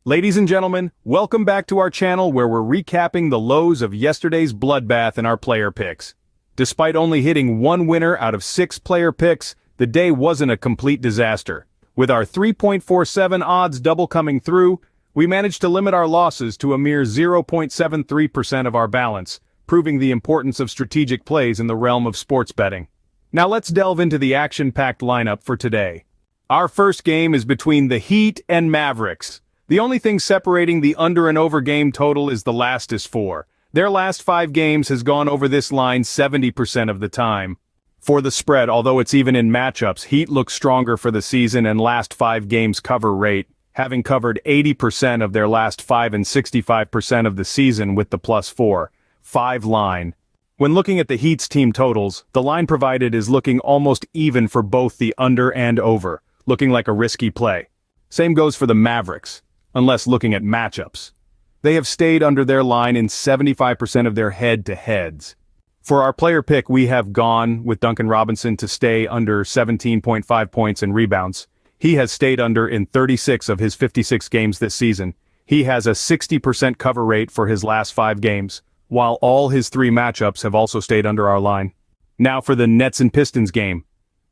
Ladies and gentlemen, welcome back to our channel where we're recapping the lows of yesterday's bloodbath in our player picks. Despite only hitting one winner out of 6 player picks, the day wasn't a complete disaster. With our 3.47 odds double coming through, we managed to limit our losses to a mere 0.73% of our balance, proving the importance of strategic plays in the realm of sports betting. Now let's delve into the action-packed lineup for today. Our first game is between the Heat and Mavericks. The only thing separating the under and over game total is the last is 4. Their last 5 games has gone over this line 70% of the time. For the spread, although it's even in matchups, Heat looks stronger for the season and last 5 games cover rate, having covered 80% of their last 5 and 65% of the season with the +4/5 line. When looking at the Heat's team totals, the line provided is looking almost even for both the under and over, looking like a risky play. Same goes for the Mavericks, unless looking at matchups. They have stayed under their line in 75% of their head-to-heads. For our player pick, we have gone with Duncan Robinson to stay under 17.5 points and rebounds. He has stayed under in 36 of his 56 games this season. He has a 60% cover rate for his last 5 games, while all his 3 matchups have also stayed under our line. Now for the Nets and Pistons game.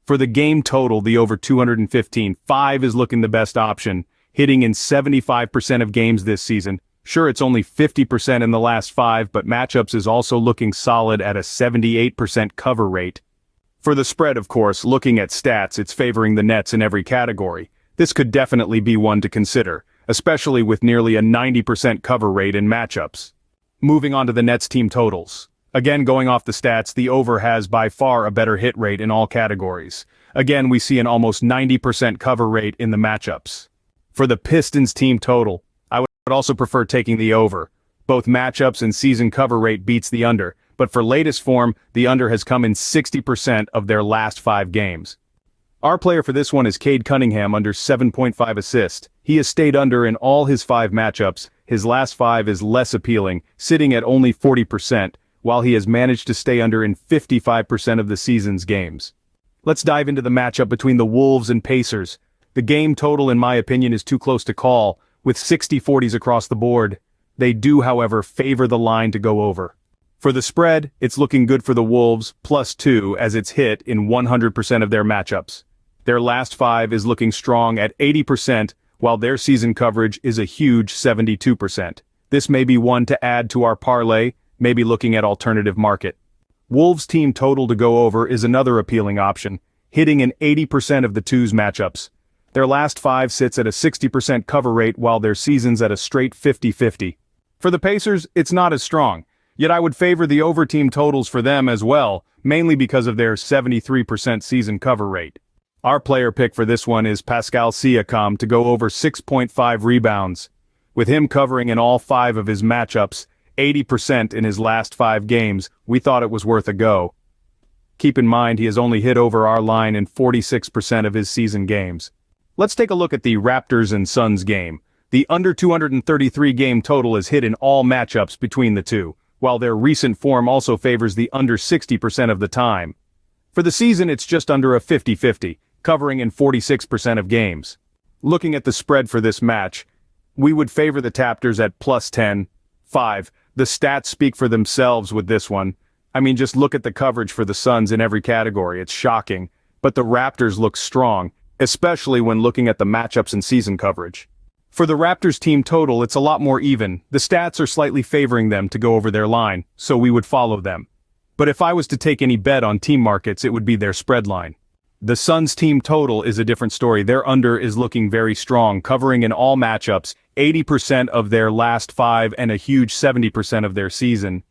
For the game total, the over 215.5 is looking the best option, hitting in 75% of games this season. Sure, it's only 50% in the last 5, but matchups is also looking solid at a 78% cover rate. For the spread, of course, looking at stats, it's favoring the Nets in every category. This could definitely be one to consider, especially with nearly a 90% cover rate in matchups. Moving on to the Nets team totals. Again, going off the stats, the over has by far a better hit rate in all categories. Again, we see an almost 90% cover rate in the matchups. For the Pistons team total, I would also prefer taking the over. Both matchups and season cover rate beats the under, but for latest form, the under has come in 60% of their last 5 games. Our player for this one is Cade Cunningham under 7.5 assists. He has stayed under in all his 5 matchups. His last 5 is less appealing, sitting at only 40%, while he has managed to stay under in 55% of the season's games. Let's dive into the matchup between the Wolves and Pacers. The game total, in my opinion, is too close to call, with 60-40s across the board. They do, however, favor the line to go over. For the spread, it's looking good for the Wolves, +2, as it's hit in 100% of their matchups. Their last 5 is looking strong at 80%, while their season coverage is a huge 72%. This may be one to add to our parlay, maybe looking at alternative market. Wolves team total to go over is another appealing option, hitting in 80% of the 2's matchups. Their last 5 sits at a 60% cover rate while their season's at a straight 50-50. For the Pacers, it's not as strong, yet I would favor the over team totals for them as well, mainly because of their 73% season cover rate. Our player pick for this one is Pascal Siakam to go over 6.5 rebounds. With him covering in all 5 of his matchups, 80% in his last 5 games, we thought it was worth a go. Keep in mind he has only hit over our line in 46% of his season games. Let's take a look at the Raptors and Suns game. The under 233 game total is hit in all matchups between the two, while their recent form also favors the under 60% of the time. For the season, it's just under a 50-50, covering in 46% of games. Looking at the spread for this match, we would favor the Raptors at +10.5. The stats speak for themselves with this one. I mean, just look at the coverage for the Suns in every category. It's shocking. But the Raptors look strong, especially when looking at the matchups and season coverage. For the Raptors team total, it's a lot more even. The stats are slightly favoring them to go over their line, so we would follow them. But if I was to take any bet on team markets, it would be their spread line. The Suns team total is a different story. Their under is looking very strong, covering in all matchups, 80% of their last 5 and a huge 70% of their season.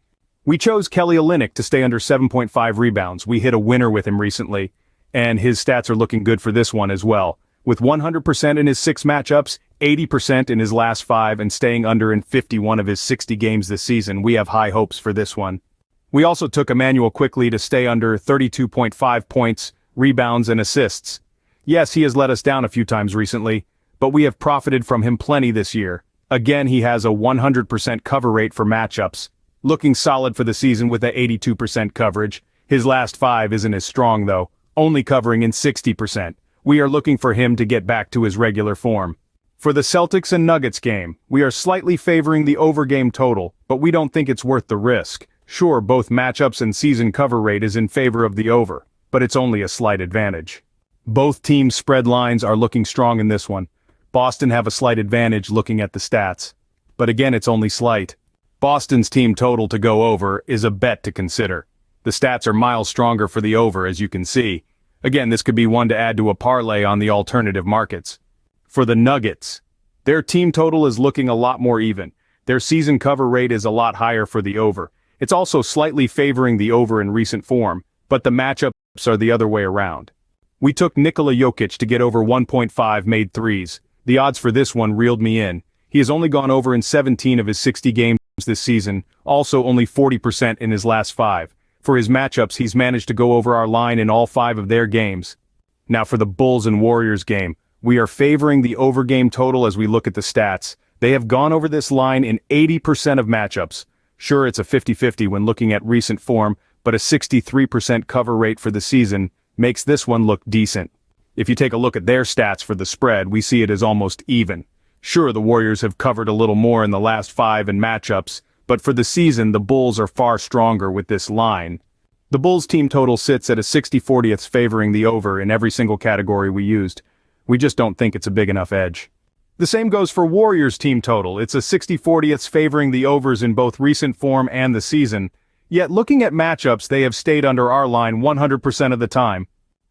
We chose Kelly Olynyk to stay under 7.5 rebounds. We hit a winner with him recently, and his stats are looking good for this one as well. With 100% in his 6 matchups, 80% in his last 5, and staying under in 51 of his 60 games this season, we have high hopes for this one. We also took Emmanuel Quickley to stay under 32.5 points, rebounds, and assists. Yes, he has let us down a few times recently, but we have profited from him plenty this year. Again, he has a 100% cover rate for matchups, looking solid for the season with a 82% coverage. His last 5 isn't as strong though, only covering in 60%. We are looking for him to get back to his regular form. For the Celtics and Nuggets game, we are slightly favoring the over game total, but we don't think it's worth the risk. Sure, both matchups and season cover rate is in favor of the over, but it's only a slight advantage. Both teams' spread lines are looking strong in this one. Boston have a slight advantage looking at the stats. But again, it's only slight. Boston's team total to go over is a bet to consider. The stats are miles stronger for the over, as you can see. Again, this could be one to add to a parlay on the alternative markets. For the Nuggets, their team total is looking a lot more even. Their season cover rate is a lot higher for the over. It's also slightly favoring the over in recent form, but the matchups are the other way around. We took Nikola Jokic to get over 1.5 made threes. The odds for this one reeled me in. He has only gone over in 17 of his 60 games this season, also only 40% in his last 5. For his matchups, he's managed to go over our line in all 5 of their games. Now for the Bulls and Warriors game, we are favoring the over game total as we look at the stats. They have gone over this line in 80% of matchups. Sure, it's a 50-50 when looking at recent form, but a 63% cover rate for the season makes this one look decent. If you take a look at their stats for the spread, we see it as almost even. Sure, the Warriors have covered a little more in the last 5 in matchups, but for the season, the Bulls are far stronger with this line. The Bulls team total sits at a 60/40ths favoring the over in every single category we used. We just don't think it's a big enough edge. The same goes for Warriors team total. It's a 60/40ths favoring the overs in both recent form and the season. Yet looking at matchups, they have stayed under our line 100% of the time.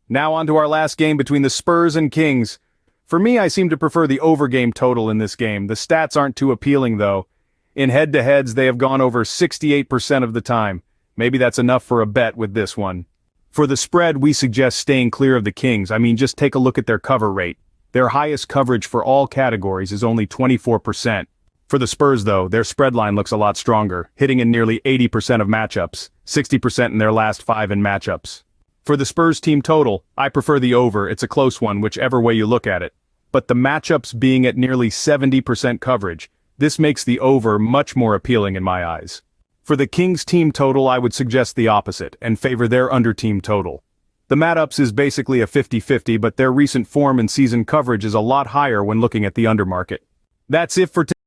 Now on to our last game between the Spurs and Kings. For me, I seem to prefer the over game total in this game. The stats aren't too appealing though. In head-to-heads, they have gone over 68% of the time. Maybe that's enough for a bet with this one. For the spread, we suggest staying clear of the Kings. Just take a look at their cover rate. Their highest coverage for all categories is only 24%. For the Spurs though, their spread line looks a lot stronger, hitting in nearly 80% of matchups, 60% in their last 5 in matchups. For the Spurs team total, I prefer the over. It's a close one whichever way you look at it. But the matchups being at nearly 70% coverage, this makes the over much more appealing in my eyes. For the Kings team total, I would suggest the opposite and favor their under team total. The matchups is basically a 50-50, but their recent form and season coverage is a lot higher when looking at the under market. That's it for today.